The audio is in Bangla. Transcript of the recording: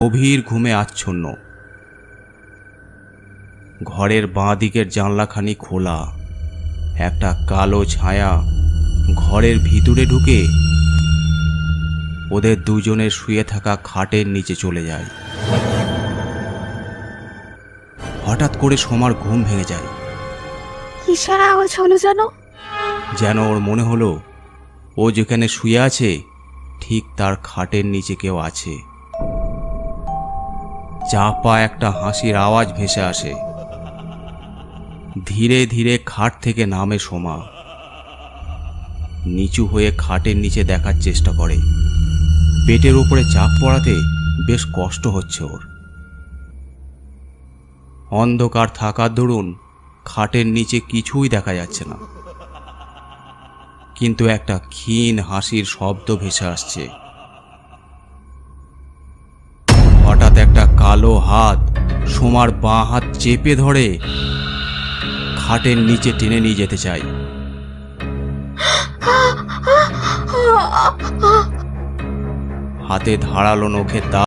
গভীর ঘুমে আচ্ছন্ন। ঘরের বাঁ দিকের জানলাখানি খোলা। একটা কালো ছায়া ঘরের ভিতরে ঢুকে ওদের দুজনের শুয়ে থাকা খাটের নিচে চলে যায়। হঠাৎ করে সোমার ঘুম ভেঙে যায়। কিসের আওয়াজ হলো যেন ওর মনে হলো ও যেখানে শুয়ে আছে ঠিক তার খাটের নিচে কেউ আছে। চাপা একটা হাসির আওয়াজ ভেসে আসে। ধীরে ধীরে খাট থেকে নামে সোমা। নিচু হয়ে খাটের নিচে দেখার চেষ্টা করে। পেটের উপরে চাপ পড়াতে বেশ কষ্ট হচ্ছে ওর। অন্ধকার থাকার দরুন খাটের নিচে কিছুই দেখা যাচ্ছে না, কিন্তু একটা ক্ষীণ হাসির শব্দ ভেসে আসছে। হঠাৎ একটা কালো হাত সোমার বাঁ হাত চেপে ধরে খাটের নিচে টেনে নিয়ে যেতে চায়। হাতে ধারালো নখের দাগ।